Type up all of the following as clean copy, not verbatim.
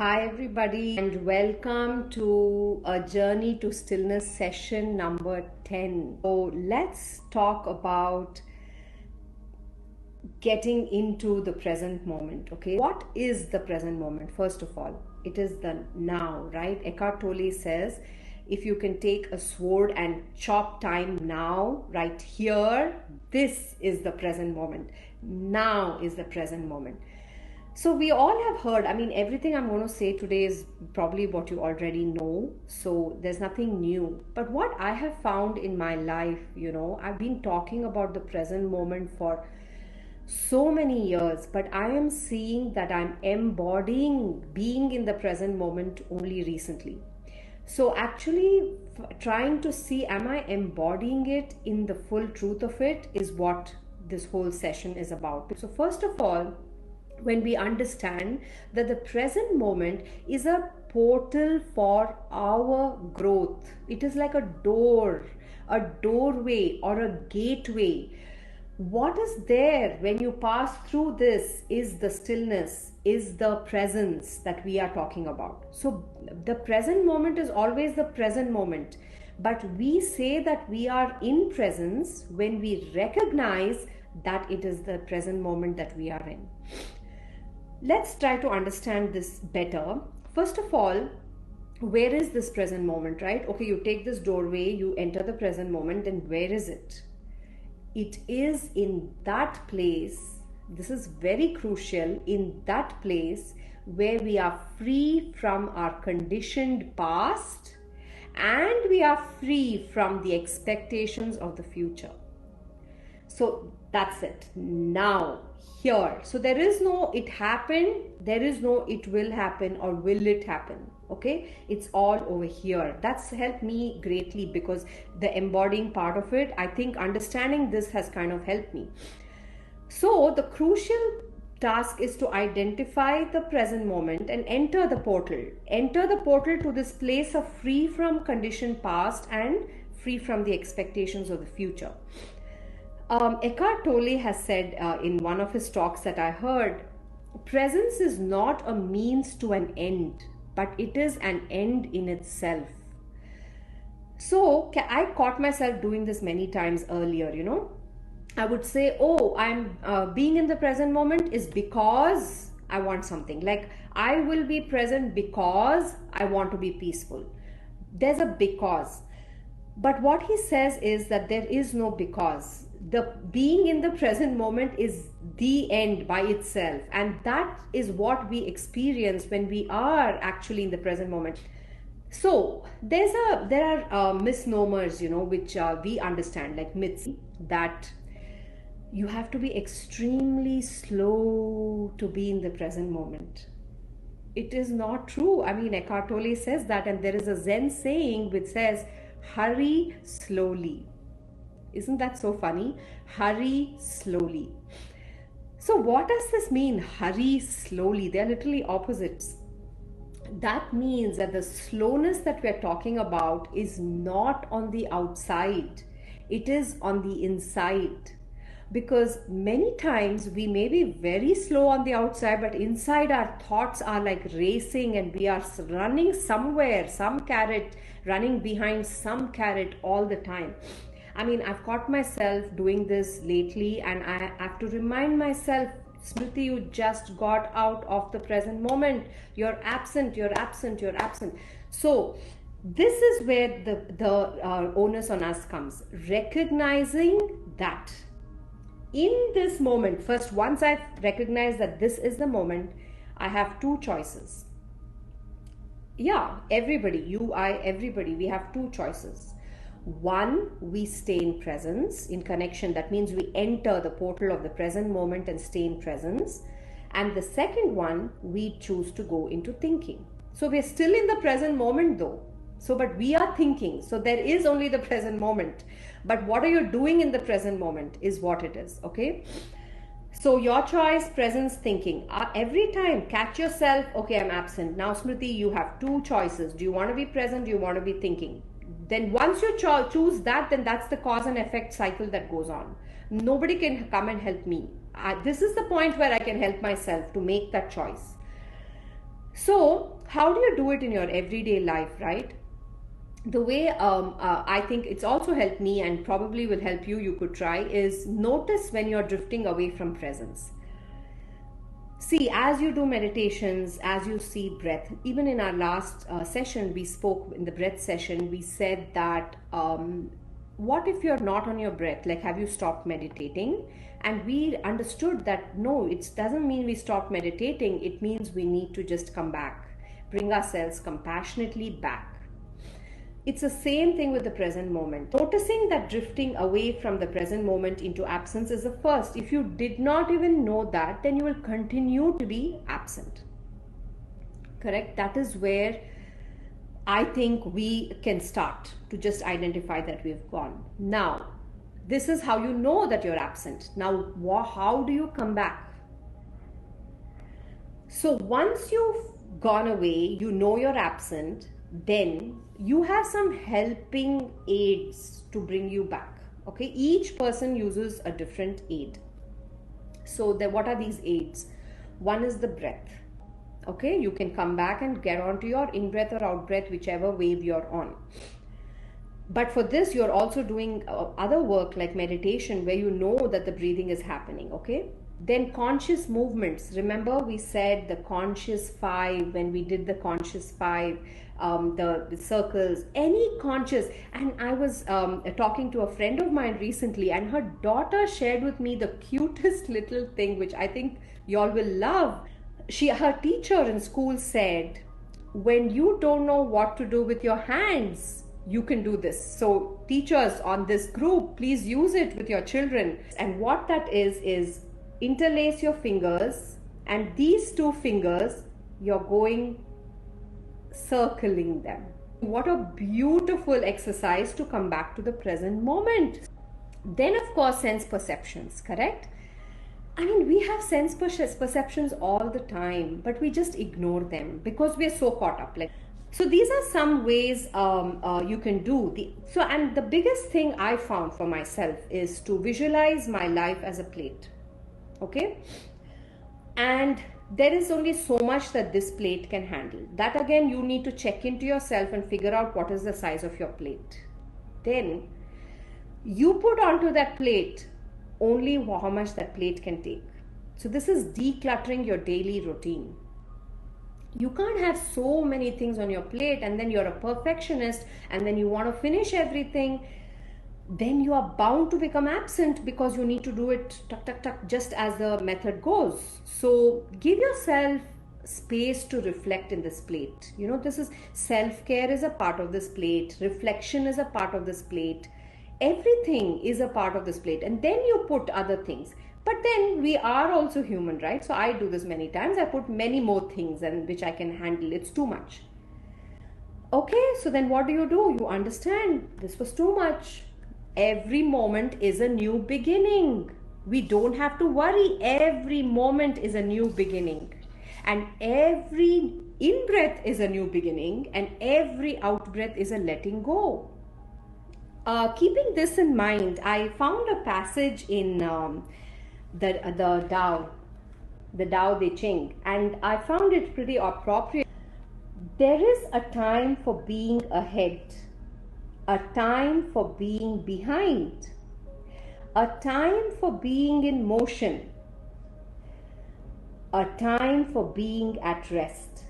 Hi, everybody, and welcome to a Journey to Stillness session number 10. So, let's talk about getting into the present moment. Okay, what is the present moment? First of all, it is the now, right? Eckhart Tolle says if you can take a sword and chop time now, right here, this is the present moment. Now is the present moment. So we all have heard, everything I'm going to say today is probably what you already know. So there's nothing new. But what I have found in my life, I've been talking about the present moment for so many years, but I am seeing that I'm embodying being in the present moment only recently. So actually trying to see, am I embodying it in the full truth of it, is what this whole session is about. So first of all, when we understand that the present moment is a portal for our growth, it is like a door, a doorway or a gateway. What is there when you pass through this is the stillness, is the presence that we are talking about. So the present moment is always the present moment, but we say that we are in presence when we recognize that it is the present moment that we are in. Let's try to understand this better. First of all, where is this present moment, right? Okay, you take this doorway, you enter the present moment, then where is it? It is in that place, this is very crucial, in that place where we are free from our conditioned past and we are free from the expectations of the future. So that's it. Now, here. So there is no it happened, there is no it will happen or will it happen. Okay, it's all over here. That's helped me greatly because the embodying part of it, I think understanding this has kind of helped me. So the crucial task is to identify the present moment and enter the portal. Enter the portal to this place of free from conditioned past and free from the expectations of the future. Eckhart Tolle has said in one of his talks that I heard, presence is not a means to an end, but it is an end in itself. So I caught myself doing this many times earlier, I would say, oh, I'm being in the present moment is because I want something. Like I will be present because I want to be peaceful. There's a because. But what he says is that there is no because. The being in the present moment is the end by itself, and that is what we experience when we are actually in the present moment. So there are misnomers, which we understand, like myths, that you have to be extremely slow to be in the present moment. It is not true. Eckhart Tolle says that, and there is a Zen saying which says, hurry slowly. Isn't that so funny? Hurry slowly. So what does this mean, hurry slowly? They are literally opposites. That means that the slowness that we are talking about is not on the outside. It is on the inside. Because many times we may be very slow on the outside, but inside our thoughts are like racing and we are running somewhere, some carrot, running behind some carrot all the time. I've caught myself doing this lately and I have to remind myself, Smruti, you just got out of the present moment. You're absent, you're absent, you're absent. So this is where the onus on us comes. Recognizing that in this moment, first, once I've recognized that this is the moment, I have two choices. Yeah, everybody, you, I, everybody, we have two choices. One, we stay in presence, in connection. That means we enter the portal of the present moment and stay in presence. And the second one, we choose to go into thinking. So we're still in the present moment though. So, but we are thinking. So there is only the present moment. But what are you doing in the present moment is what it is, okay? So your choice, presence, thinking. Every time, catch yourself, okay, I'm absent. Now, Smruti, you have two choices. Do you want to be present? Do you want to be thinking? Then once you choose that, then that's the cause and effect cycle that goes on. Nobody can come and help me. This is the point where I can help myself to make that choice. So how do you do it in your everyday life, right? The way I think it's also helped me and probably will help you, you could try, is notice when you're drifting away from presence. See, as you do meditations, as you see breath, even in our last session, we spoke in the breath session, we said that what if you're not on your breath? Like, have you stopped meditating? And we understood that no, it doesn't mean we stopped meditating. It means we need to just come back, bring ourselves compassionately back. It's the same thing with the present moment. Noticing that drifting away from the present moment into absence is the first. If you did not even know that, then you will continue to be absent. Correct? That is where I think we can start to just identify that we've gone. Now, this is how you know that you're absent. Now, how do you come back? So once you've gone away, you know you're absent, then you have some helping aids to bring you back. Okay, each person uses a different aid. So what are these aids? One is the breath. Okay, you can come back and get onto your in-breath or out-breath, whichever wave you're on. But for this, you're also doing other work like meditation, where you know that the breathing is happening. Okay, then conscious movements. Remember, we said the conscious 5 when we did the conscious 5, the circles, any conscious. And I was talking to a friend of mine recently, and her daughter shared with me the cutest little thing, which I think y'all will love. Her teacher in school said, when you don't know what to do with your hands, you can do this. So teachers on this group, please use it with your children. And what that is interlace your fingers, and these two fingers, you're going circling them. What a beautiful exercise to come back to the present moment. Then of course, sense perceptions, correct? I mean, we have sense perceptions all the time, but we just ignore them because we are so caught up. So these are some ways you can do. And the biggest thing I found for myself is to visualize my life as a plate. Okay? And there is only so much that this plate can handle. That again, you need to check into yourself and figure out what is the size of your plate. Then you put onto that plate only how much that plate can take. So this is decluttering your daily routine. You can't have so many things on your plate and then you're a perfectionist and then you want to finish everything. Then you are bound to become absent because you need to do it tuck, tuck, tuck, just as the method goes. So give yourself space to reflect in this plate. You know, this is self-care is a part of this plate. Reflection is a part of this plate. Everything is a part of this plate, and then you put other things. But then we are also human, right? So I do this many times. I put many more things and which I can handle. It's too much. Okay, so then what do? You understand this was too much. Every moment is a new beginning. We don't have to worry. Every moment is a new beginning. And every in-breath is a new beginning, and every out-breath is a letting go. Keeping this in mind, I found a passage in the Tao Te Ching, and I found it pretty appropriate. There is a time for being ahead, a time for being behind, a time for being in motion, a time for being at rest,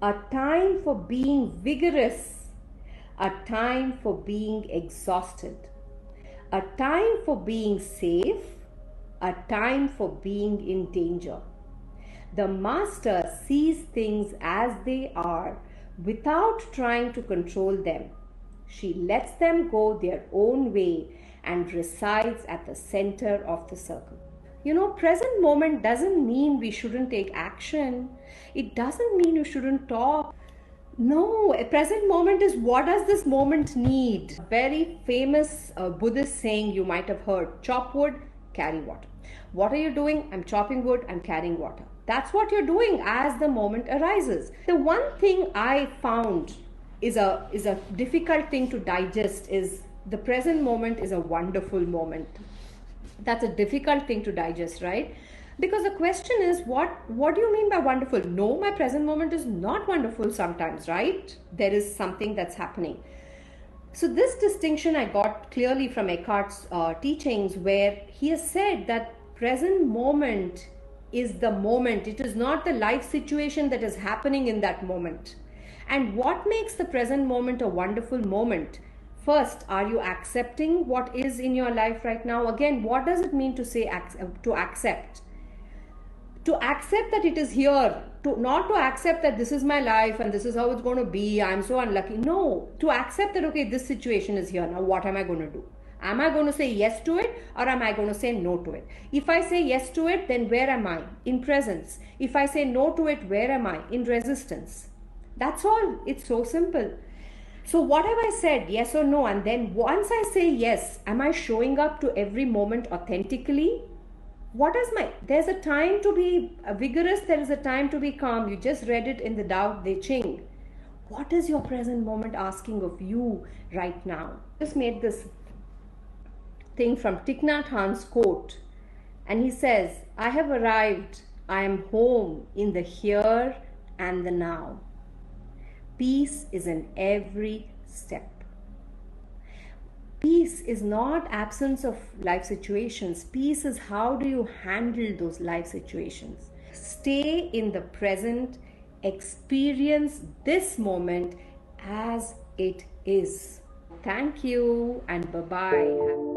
a time for being vigorous, a time for being exhausted, a time for being safe, a time for being in danger. The master sees things as they are without trying to control them. She lets them go their own way and resides at the center of the circle. You know, present moment doesn't mean we shouldn't take action. It doesn't mean you shouldn't talk. No, a present moment is what does this moment need? Very famous Buddhist saying you might have heard, chop wood, carry water. What are you doing? I'm chopping wood, I'm carrying water. That's what you're doing as the moment arises. The one thing I found is a difficult thing to digest is the present moment is a wonderful moment. That's a difficult thing to digest, right? Because the question is, what do you mean by wonderful? No, my present moment is not wonderful sometimes, right? There is something that's happening. So this distinction I got clearly from Eckhart's teachings, where he has said that present moment is the moment. It is not the life situation that is happening in that moment. And what makes the present moment a wonderful moment? First, are you accepting what is in your life right now? Again, what does it mean to say to accept? To accept that it is here, not to accept that this is my life and this is how it's going to be, I'm so unlucky. No, to accept that, okay, this situation is here. Now, what am I going to do? Am I going to say yes to it, or am I going to say no to it? If I say yes to it, then where am I? In presence. If I say no to it, where am I? In resistance. That's all. It's so simple. So what have I said? Yes or no? And then once I say yes, am I showing up to every moment authentically? There's a time to be vigorous, there is a time to be calm. You just read it in the Tao Te Ching. What is your present moment asking of you right now? Just made this thing from Thich Nhat Hanh's quote. And he says, I have arrived, I am home in the here and the now. Peace is in every step. Peace is not absence of life situations. Peace is how do you handle those life situations. Stay in the present, experience this moment as it is. Thank you and bye-bye.